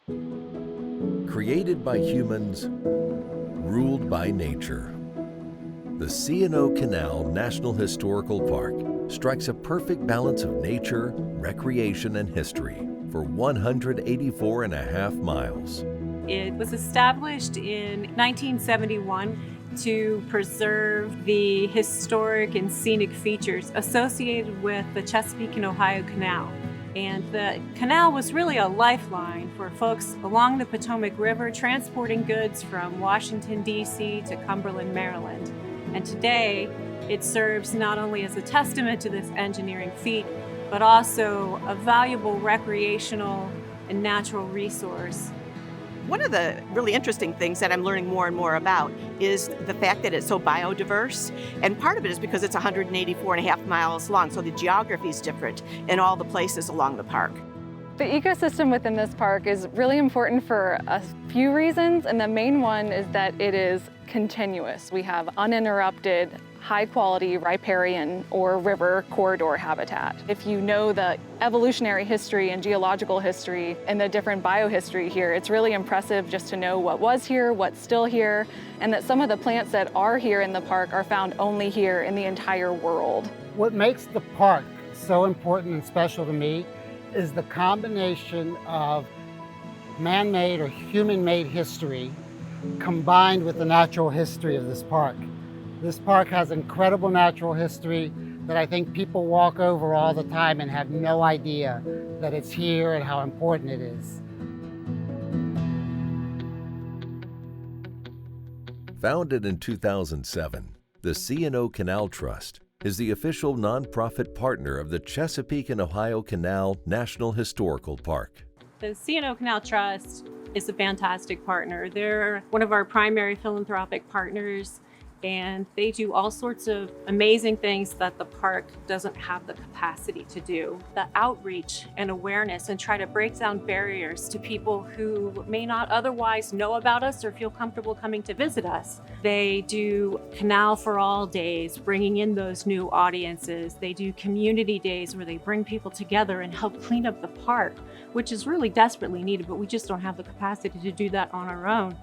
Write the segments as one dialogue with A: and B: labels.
A: Created by humans, ruled by nature. The C&O Canal National Historical Park strikes a perfect balance of nature, recreation, and history for 184.5 miles.
B: It was established in 1971 to preserve the historic and scenic features associated with the Chesapeake and Ohio Canal. And the canal was really a lifeline for folks along the Potomac River transporting goods from Washington, D.C. to Cumberland, Maryland. And today, it serves not only as a testament to this engineering feat, but also a valuable recreational and natural resource.
C: One of the really interesting things that I'm learning more and more about is the fact that it's so biodiverse. And part of it is because it's 184.5 miles long, so the geography is different in all the places along the park.
D: The ecosystem within this park is really important for a few reasons, and the main one is that it is continuous. We have uninterrupted, high-quality riparian or river corridor habitat. If you know the evolutionary history and geological history and the different biohistory here, it's really impressive just to know what was here, what's still here, and that some of the plants that are here in the park are found only here in the entire world.
E: What makes the park so important and special to me is the combination of man-made or human-made history combined with the natural history of this park. This park has incredible natural history that I think people walk over all the time and have no idea that it's here and how important it is.
A: Founded in 2007, the C&O Canal Trust is the official nonprofit partner of the Chesapeake and Ohio Canal National Historical Park.
B: The C&O Canal Trust is a fantastic partner. They're one of our primary philanthropic partners, and they do all sorts of amazing things that the park doesn't have the capacity to do. The outreach and awareness and try to break down barriers to people who may not otherwise know about us or feel comfortable coming to visit us. They do Canal for All days, bringing in those new audiences. They do community days where they bring people together and help clean up the park, which is really desperately needed, but we just don't have the capacity to do that on our own.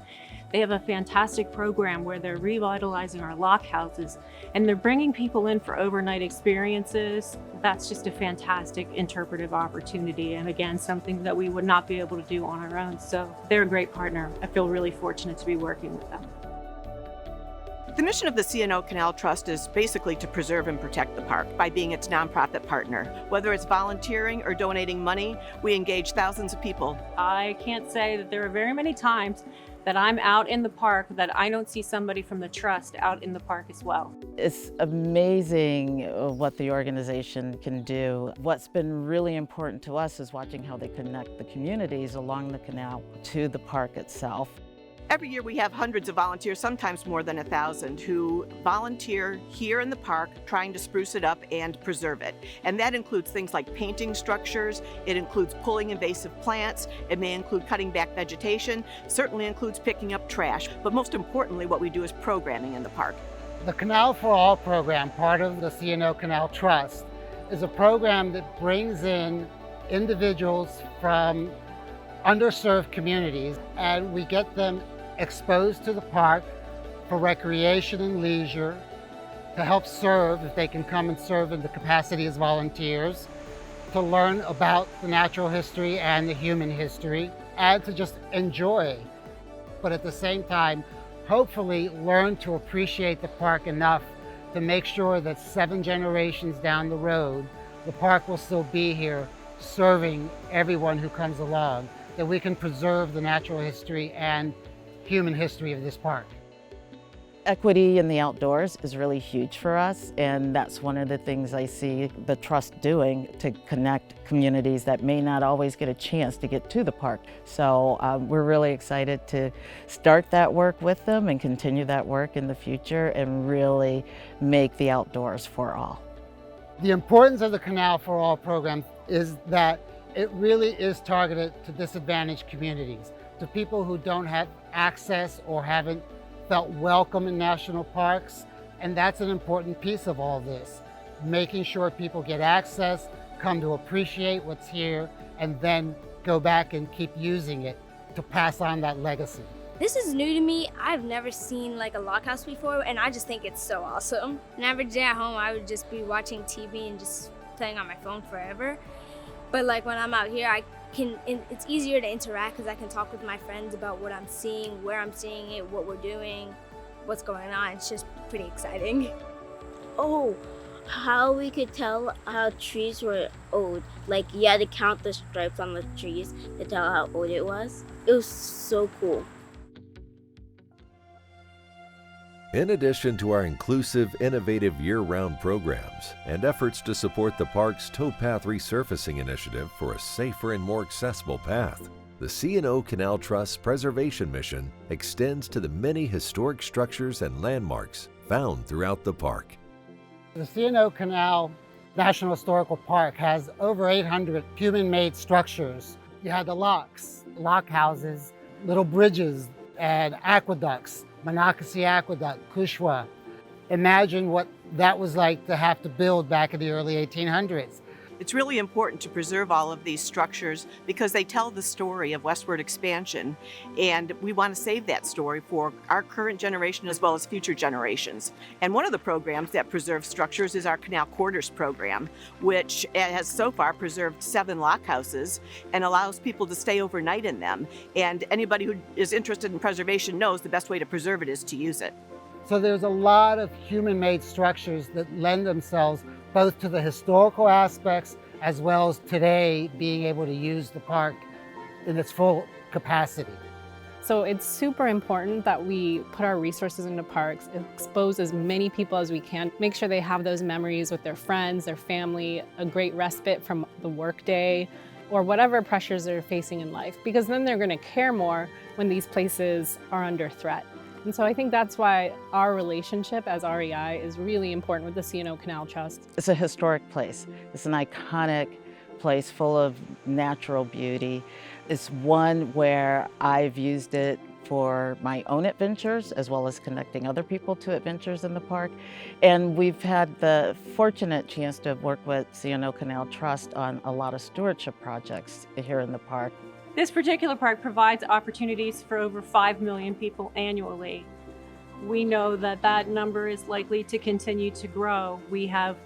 B: They have a fantastic program where they're revitalizing our lock houses and they're bringing people in for overnight experiences. That's just a fantastic interpretive opportunity, and again, something that we would not be able to do on our own. So they're a great partner. I feel really fortunate to be working with them.
C: The mission of the C&O Canal Trust is basically to preserve and protect the park by being its nonprofit partner. Whether it's volunteering or donating money, we engage thousands of people.
B: I can't say that there are very many times that I'm out in the park that I don't see somebody from the trust out in the park as well.
F: It's amazing what the organization can do. What's been really important to us is watching how they connect the communities along the canal to the park itself.
C: Every year we have hundreds of volunteers, sometimes more than 1,000, who volunteer here in the park trying to spruce it up and preserve it. And that includes things like painting structures, it includes pulling invasive plants, it may include cutting back vegetation, certainly includes picking up trash. But most importantly, what we do is programming in the park.
E: The Canal for All program, part of the C&O Canal Trust, is a program that brings in individuals from underserved communities, and we get them exposed to the park for recreation and leisure, to help serve, if they can come and serve in the capacity as volunteers, to learn about the natural history and the human history, and to just enjoy. But at the same time, hopefully learn to appreciate the park enough to make sure that 7 generations down the road, the park will still be here serving everyone who comes along, that we can preserve the natural history and human history of this park.
F: Equity in the outdoors is really huge for us, and that's one of the things I see the Trust doing to connect communities that may not always get a chance to get to the park. So we're really excited to start that work with them and continue that work in the future and really make the outdoors for all.
E: The importance of the Canal for All program is that it really is targeted to disadvantaged communities, to people who don't have access or haven't felt welcome in national parks. And that's an important piece of all this, making sure people get access, come to appreciate what's here, and then go back and keep using it to pass on that legacy.
G: This is new to me. I've never seen like a lock house before, and I just think it's so awesome. An average day at home, I would just be watching TV and just playing on my phone forever. But like when I'm out here, it's easier to interact because I can talk with my friends about what I'm seeing, where I'm seeing it, what we're doing, what's going on. It's just pretty exciting.
H: Oh, how we could tell how trees were old. Like you had to count the stripes on the trees to tell how old it was. It was so cool.
A: In addition to our inclusive, innovative year-round programs and efforts to support the park's towpath resurfacing initiative for a safer and more accessible path, the C&O Canal Trust's preservation mission extends to the many historic structures and landmarks found throughout the park.
E: The C&O Canal National Historical Park has over 800 human-made structures. You had the locks, lock houses, little bridges, and aqueducts. Monocacy Aqueduct, Cushwa. Imagine what that was like to have to build back in the early 1800s.
C: It's really important to preserve all of these structures because they tell the story of westward expansion, and we want to save that story for our current generation as well as future generations. And one of the programs that preserves structures is our Canal Quarters program, which has so far preserved 7 lock houses and allows people to stay overnight in them. And anybody who is interested in preservation knows the best way to preserve it is to use it.
E: So there's a lot of human-made structures that lend themselves both to the historical aspects as well as today being able to use the park in its full capacity.
I: So it's super important that we put our resources into parks, expose as many people as we can, make sure they have those memories with their friends, their family, a great respite from the workday, or whatever pressures they're facing in life, because then they're going to care more when these places are under threat. And so I think that's why our relationship as REI is really important with the C&O Canal Trust.
F: It's a historic place. It's an iconic place full of natural beauty. It's one where I've used it for my own adventures as well as connecting other people to adventures in the park. And we've had the fortunate chance to work with C&O Canal Trust on a lot of stewardship projects here in the park.
B: This particular park provides opportunities for over 5 million people annually. We know that that number is likely to continue to grow. We have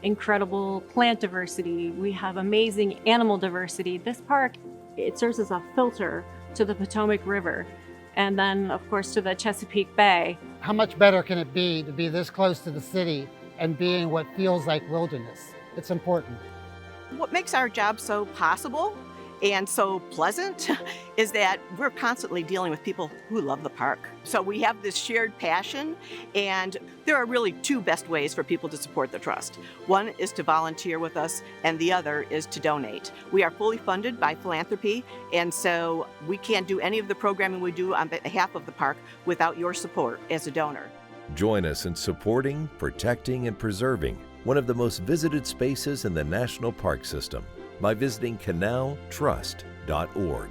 B: incredible plant diversity. We have amazing animal diversity. This park, it serves as a filter to the Potomac River and then, of course, to the Chesapeake Bay.
E: How much better can it be to be this close to the city and being what feels like wilderness? It's important.
C: What makes our job so possible and so pleasant is that we're constantly dealing with people who love the park. So we have this shared passion, and there are really 2 best ways for people to support the trust. One is to volunteer with us, and the other is to donate. We are fully funded by philanthropy, and so we can't do any of the programming we do on behalf of the park without your support as a donor.
A: Join us in supporting, protecting, and preserving one of the most visited spaces in the National Park System by visiting canaltrust.org.